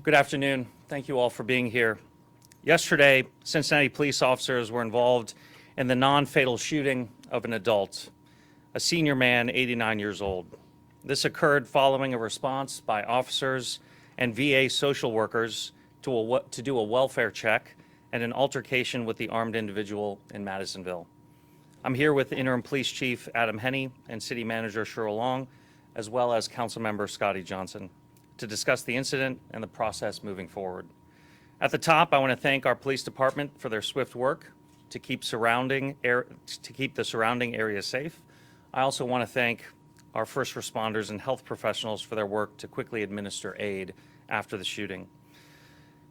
Good afternoon. Thank you all for being here. Yesterday, Cincinnati police officers were involved in the non-fatal shooting of an adult, a senior man, 89 years old. This occurred following a response by officers and VA social workers to do a welfare check and an altercation with the armed individual in Madisonville. I'm here with Interim Police Chief Adam Henney and City Manager Cheryl Long, as well as Councilmember Scotty Johnson, to discuss the incident and the process moving forward. At the top, I want to thank our police department for their swift work to keep the surrounding area safe. I also want to thank our first responders and health professionals for their work to quickly administer aid after the shooting.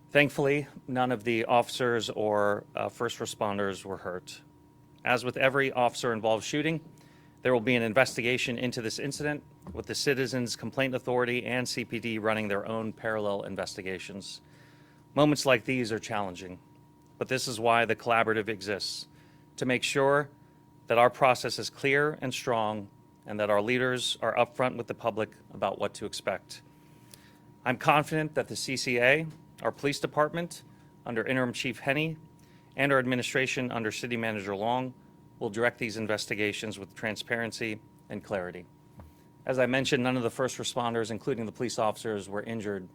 Thankfully, none of the officers or first responders were hurt. As with every officer-involved shooting, there will be an investigation into this incident, with the Citizens Complaint Authority and CPD running their own parallel investigations. Moments like these are challenging, but this is why the collaborative exists, to make sure that our process is clear and strong and that our leaders are upfront with the public about what to expect. I'm confident that the CCA, our police department under Interim Chief Henney, and our administration under City Manager Long will direct these investigations with transparency and clarity. As I mentioned, none of the first responders, including the police officers, were injured,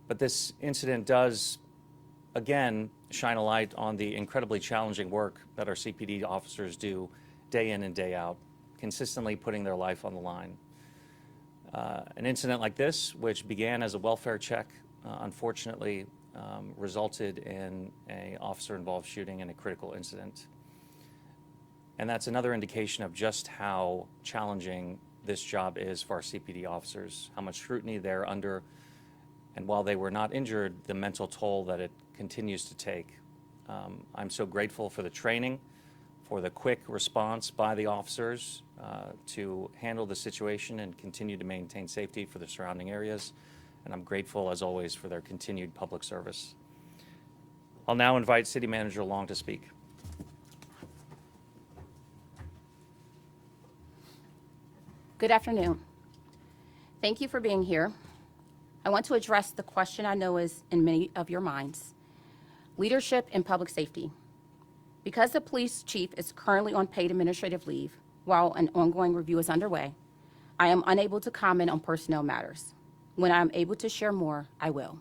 but this incident does, again, shine a light on the incredibly challenging work that our CPD officers do day in and day out, consistently putting their life on the line. An incident like this, which began as a welfare check, unfortunately resulted in an officer-involved shooting and a critical incident. And that's another indication of just how challenging this job is for our CPD officers, how much scrutiny they're under, and while they were not injured, the mental toll that it continues to take. I'm so grateful for the training, for the quick response by the officers to handle the situation and continue to maintain safety for the surrounding areas. And I'm grateful, as always, for their continued public service. I'll now invite City Manager Long to speak. Good afternoon. Thank you for being here. I want to address the question I know is in many of your minds: leadership and public safety. Because the police chief is currently on paid administrative leave while an ongoing review is underway, I am unable to comment on personnel matters. When I am able to share more, I will.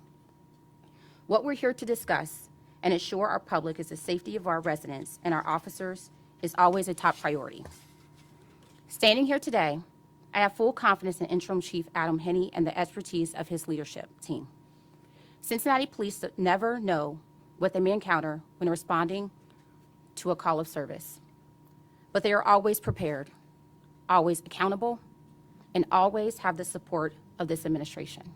What we're here to discuss and ensure our public is the safety of our residents and our officers is always a top priority. Standing here today, I have full confidence in Interim Chief Adam Henney and the expertise of his leadership team. Cincinnati police never know what they may encounter when responding to a call of service, but they are always prepared, always accountable, and always have the support of this administration.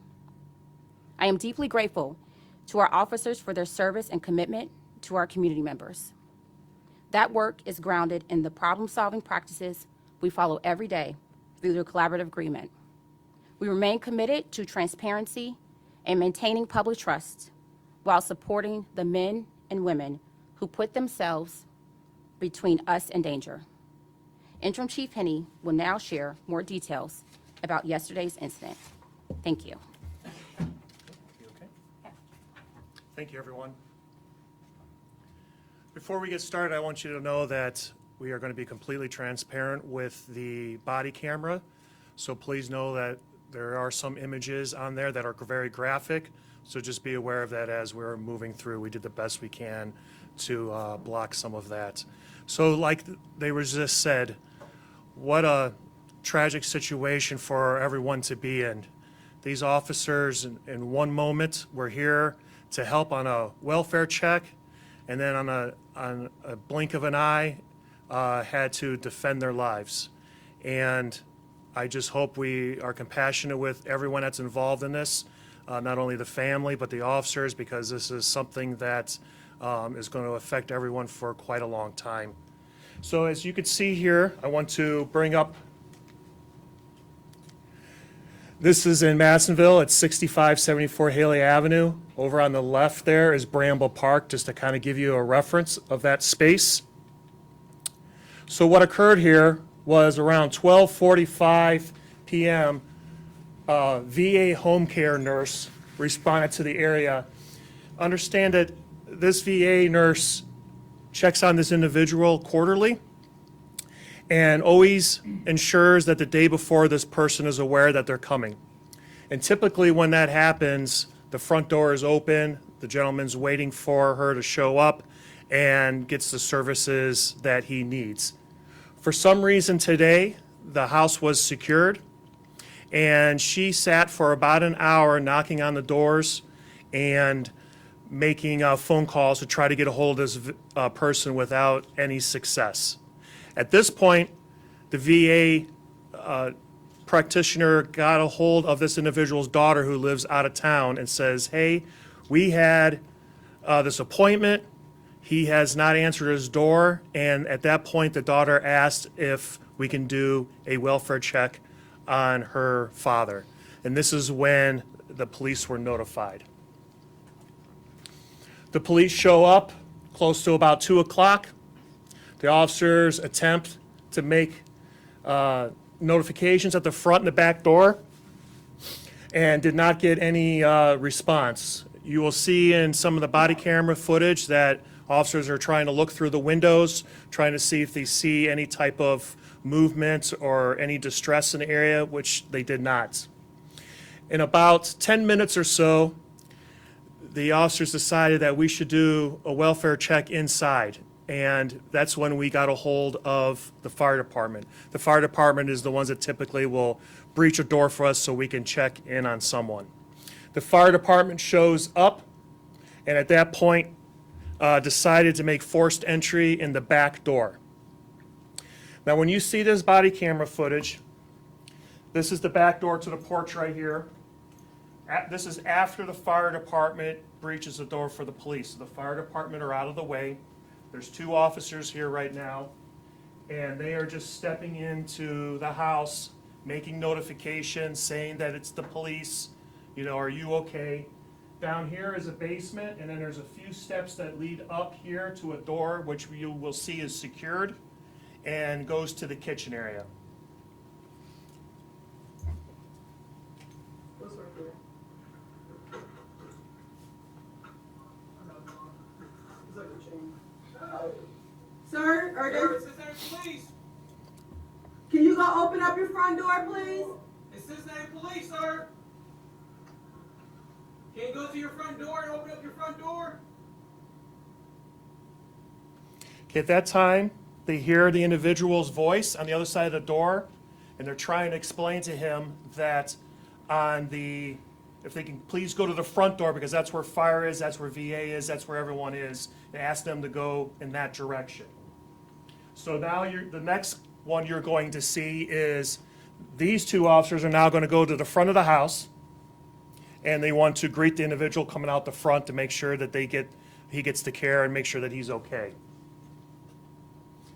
I am deeply grateful to our officers for their service and commitment to our community members. That work is grounded in the problem-solving practices we follow every day through the collaborative agreement. We remain committed to transparency and maintaining public trust while supporting the men and women who put themselves between us and danger. Interim Chief Henney will now share more details about yesterday's incident. Thank you. You okay? Thank you, everyone. Before we get started, I want you to know that we are going to be completely transparent with the body camera. So please know that there are some images on there that are very graphic. So just be aware of that as we're moving through. We did the best we can to block some of that. So like they were just said, what a tragic situation for everyone to be in. These officers in one moment were here to help on a welfare check, and then on a blink of an eye had to defend their lives. And I just hope we are compassionate with everyone that's involved in this, not only the family but the officers, because this is something that is going to affect everyone for quite a long time. So as you can see here, I want to bring up, this is in Madisonville at 6574 Haley Avenue. Over on the left there is Bramble Park, just to kind of give you a reference of that space. So what occurred here was around 12:45 p.m., VA home care nurse responded to the area. Understand that this VA nurse checks on this individual quarterly and always ensures that the day before this person is aware that they're coming. And typically when that happens, the front door is open, the gentleman's waiting for her to show up and gets the services that he needs. For some reason today, the house was secured, and she sat for about an hour knocking on the doors and making phone calls to try to get a hold of this person without any success. At this point, the VA practitioner got a hold of this individual's daughter who lives out of town and says, hey, we had this appointment. He has not answered his door. And at that point, the daughter asked if we can do a welfare check on her father. And this is when the police were notified. The police show up close to about 2 o'clock. The officers attempt to make notifications at the front and the back door and did not get any response. You will see in some of the body camera footage that officers are trying to look through the windows, trying to see if they see any type of movement or any distress in the area, which they did not. In about 10 minutes or so, the officers decided that we should do a welfare check inside. And that's when we got a hold of the fire department. The fire department is the ones that typically will breach a door for us so we can check in on someone. The fire department shows up, and at that point decided to make forced entry in the back door. Now when you see this body camera footage, this is the back door to the porch right here. This is after the fire department breaches the door for the police. The fire department are out of the way. There's 2 officers here right now, and they are just stepping into the house, making notifications, saying that it's the police. You know, are you okay? Down here is a basement, and then there's a few steps that lead up here to a door, which you will see is secured, and goes to the kitchen area. Sir, are Sir, they, it's Cincinnati Police. can you go open up your front door, please? It's Cincinnati Police, sir. Can you go to your front door and open up your front door? At that time, they hear the individual's voice on the other side of the door, and they're trying to explain to him that if they can please go to the front door because that's where fire is, that's where VA is, that's where everyone is, and ask them to go in that direction. So now the next one you're going to see is these 2 officers are now going to go to the front of the house, and they want to greet the individual coming out the front to make sure that he gets the care and make sure that he's okay.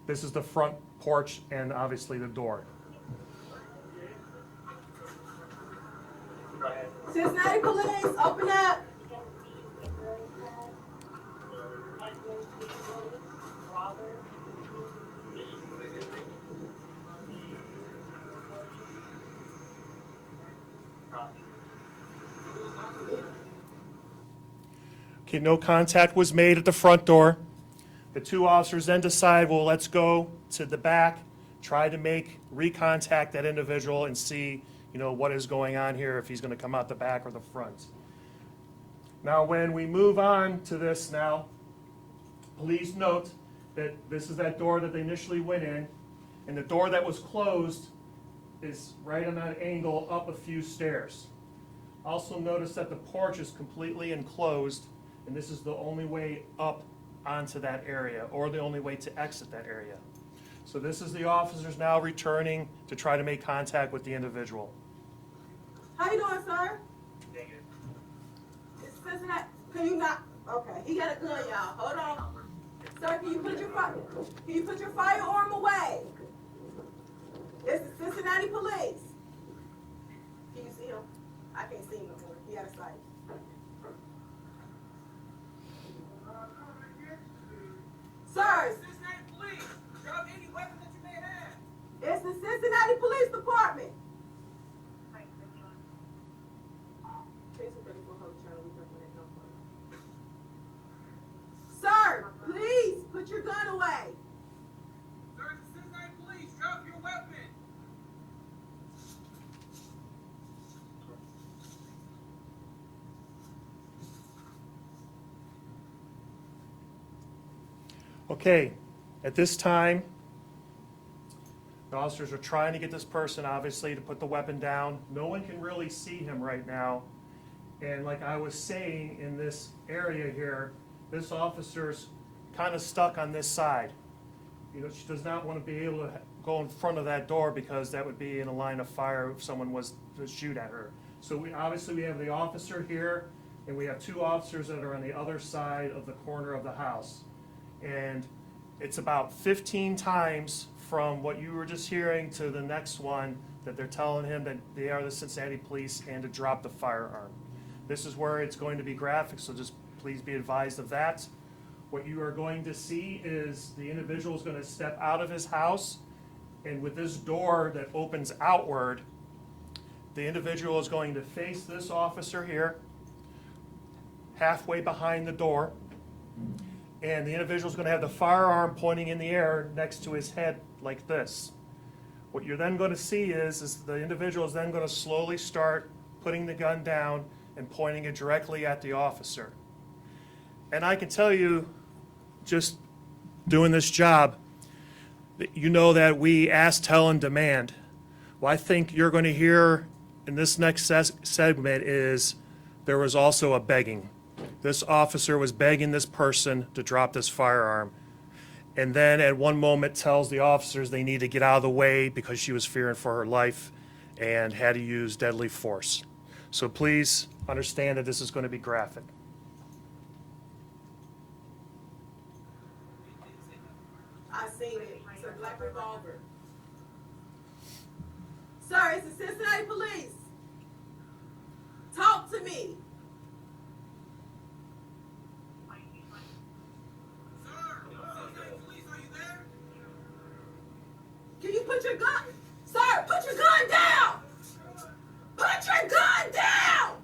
This is the front porch and obviously the door. Cincinnati Police, open up. Okay, no contact was made at the front door. The 2 officers then decide, well, let's go to the back, try to recontact that individual and see, what is going on here, if he's going to come out the back or the front. Now, when we move on to this now, please note that this is that door that they initially went in, and the door that was closed is right on that angle up a few stairs. Also notice that the porch is completely enclosed, and this is the only way up onto that area, or the only way to exit that area. So this is the officers now returning to try to make contact with the individual. How you doing, sir? It's Cincinnati. Can you not? Okay, he got a gun, y'all. Hold on. Sir, can you put your firearm away? It's the Cincinnati Police. Can you see him? I can't see him no more. He out of sight. Sir, Cincinnati Police. Drop any weapons that you may have. it's the Cincinnati Police Department. Case is ready for her Sir, please put your gun away. Sir, it's the Cincinnati Police. Drop your weapon. Okay, at this time, the officers are trying to get this person, obviously, to put the weapon down. No one can really see him right now. And like I was saying, in this area here, this officer's kind of stuck on this side. You know, she does not want to be able to go in front of that door because that would be in a line of fire if someone was to shoot at her. So we have the officer here, and we have two officers that are on the other side of the corner of the house. And it's about 15 times from what you were just hearing to the next one that they're telling him that they are the Cincinnati Police and to drop the firearm. This is where it's going to be graphic, so just please be advised of that. What you are going to see is the individual is going to step out of his house, and with this door that opens outward, the individual is going to face this officer here, halfway behind the door, and the individual is going to have the firearm pointing in the air next to his head like this. What you're then going to see is the individual is then going to slowly start putting the gun down and pointing it directly at the officer. And I can tell you, just doing this job, that you know that we ask, tell, and demand. What I think you're going to hear in this next segment is there was also a begging. This officer was begging this person to drop this firearm. And then at one moment tells the officers they need to get out of the way because she was fearing for her life and had to use deadly force. So please understand that this is going to be graphic. I seen it. It's a black revolver. Sir, it's the Cincinnati Police. Talk to me. Sir, Cincinnati Police, are you there? Can you put your gun? Sir, put your gun down. Put your gun down.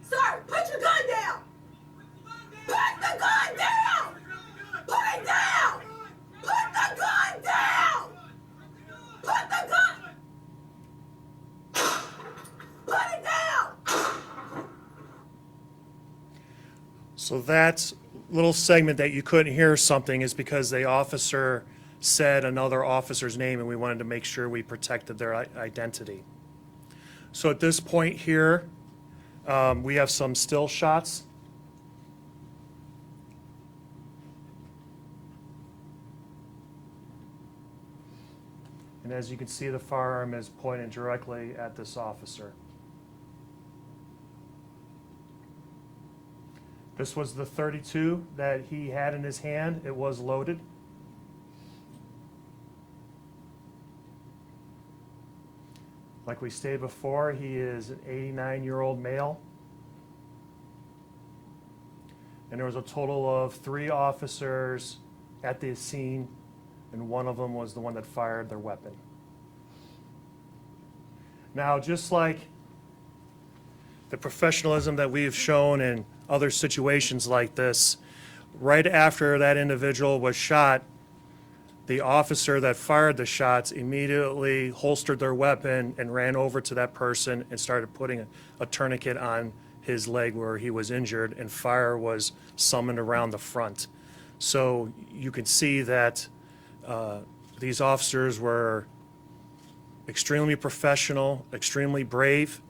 Sir, put your gun down. Put the gun down. Put it down. Put the gun down. Put the gun. Put it down. So that little segment that you couldn't hear something is because the officer said another officer's name and we wanted to make sure we protected their identity. So at this point here, we have some still shots. And as you can see, the firearm is pointed directly at this officer. This was the .32 that he had in his hand. It was loaded. Like we stated before, he is an 89-year-old male. And there was a total of 3 officers at the scene, and one of them was the one that fired their weapon. Now, just like the professionalism that we've shown in other situations like this, right after that individual was shot, the officer that fired the shots immediately holstered their weapon and ran over to that person and started putting a tourniquet on his leg where he was injured, and fire was summoned around the front. So you can see that these officers were extremely professional, extremely brave.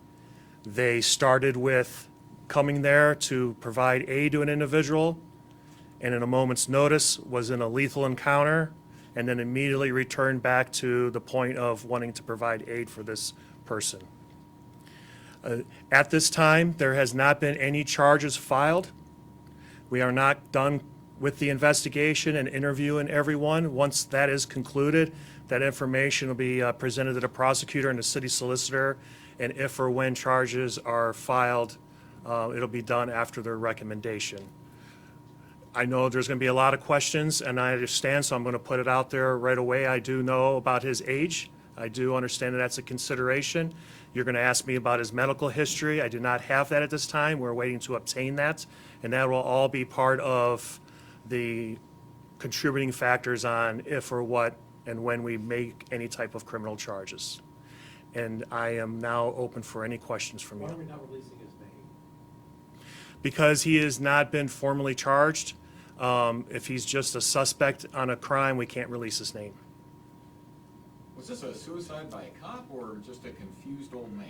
They started with coming there to provide aid to an individual, and in a moment's notice was in a lethal encounter, and then immediately returned back to the point of wanting to provide aid for this person. At this time, there has not been any charges filed. We are not done with the investigation and interviewing everyone. Once that is concluded, that information will be presented to the prosecutor and the city solicitor, and if or when charges are filed, it'll be done after their recommendation. I know there's going to be a lot of questions, and I understand, so I'm going to put it out there right away. I do know about his age. I do understand that that's a consideration. You're going to ask me about his medical history. I do not have that at this time. We're waiting to obtain that, and that will all be part of the contributing factors on if or what and when we make any type of criminal charges. And I am now open for any questions from Why are you. we not releasing his name? Because he has not been formally charged, if he's just a suspect on a crime, we can't release his name. Was this a suicide by a cop or just a confused old man?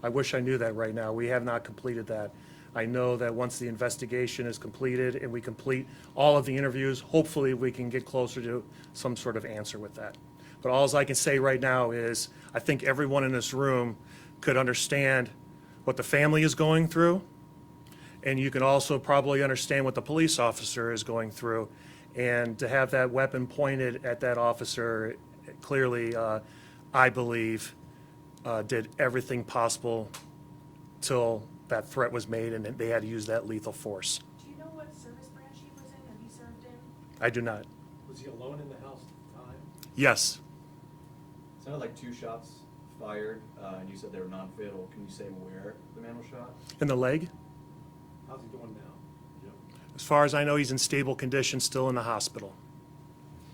I wish I knew that right now. We have not completed that. I know that once the investigation is completed and we complete all of the interviews, hopefully we can get closer to some sort of answer with that. But all I can say right now is, I think everyone in this room could understand what the family is going through, and you can also probably understand what the police officer is going through. And to have that weapon pointed at that officer, clearly, I believe, did everything possible till that threat was made and they had to use that lethal force. Do you know what service branch he was in? Have you served in? I do not. Was he alone in the house at the time? Yes. Sounded like 2 shots fired, and you said they were non-fatal. Can you say where the man was shot? In the leg? How's he doing now? Jim? As far as I know, he's in stable condition, still in the hospital.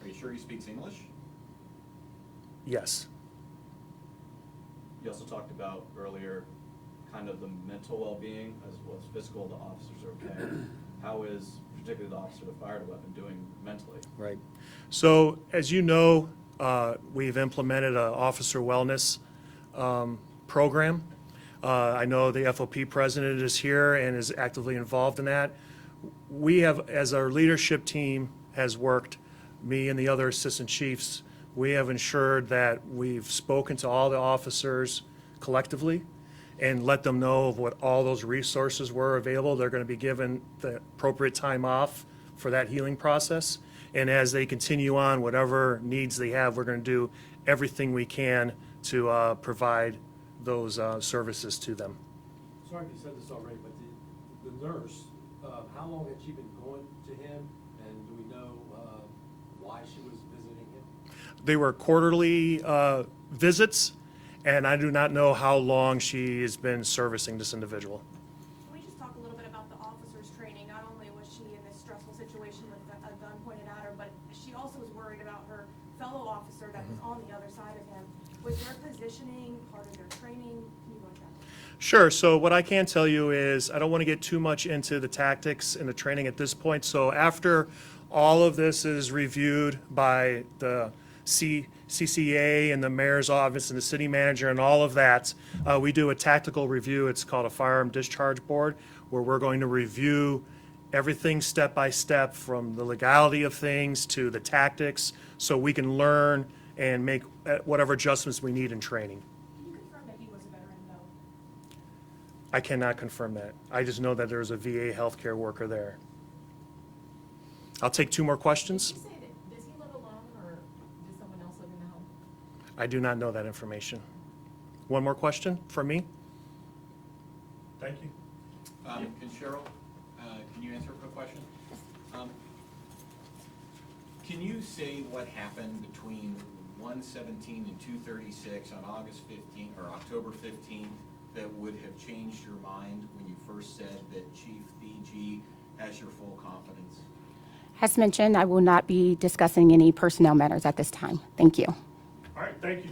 Are you sure he speaks English? Yes. You also talked about earlier kind of the mental well-being as well as physical. The officers are okay. How is particularly the officer that fired a weapon doing mentally? Right. So, as you know, we've implemented an officer wellness program. I know the FOP president is here and is actively involved in that. We have, as our leadership team has worked, me and the other assistant chiefs, we have ensured that we've spoken to all the officers collectively and let them know of what all those resources were available. They're going to be given the appropriate time off for that healing process. And as they continue on, whatever needs they have, we're going to do everything we can to provide those services to them. Sorry if you said this already, but the nurse, how long had she been going to him? And do we know why she was visiting him? They were quarterly visits, and I do not know how long she has been servicing this individual. Can we just talk a little bit about the officer's training? Not only was she in this stressful situation with a gun pointed at her, but she also was worried about her fellow officer that was on the other side of him. Was their positioning part of their training? Can you go into that? Sure. So what I can tell you is I don't want to get too much into the tactics and the training at this point. So after all of this is reviewed by the CCA and the mayor's office and the city manager and all of that, we do a tactical review. It's called a firearm discharge board, where we're going to review everything step by step, from the legality of things to the tactics, so we can learn and make whatever adjustments we need in training. Can you confirm that he was a veteran, though? I cannot confirm that. I just know that there's a VA healthcare worker there. I'll take 2 more questions. Did you say that, does he live alone or does someone else live in the home? I do not know that information. One more question from me? Thank you. And Cheryl, can you answer a quick question? Can you say what happened between 1:17 and 2:36 on August 15th or October 15th that would have changed your mind when you first said that Chief BG has your full confidence? As mentioned, I will not be discussing any personnel matters at this time. Thank you. All right, thank you.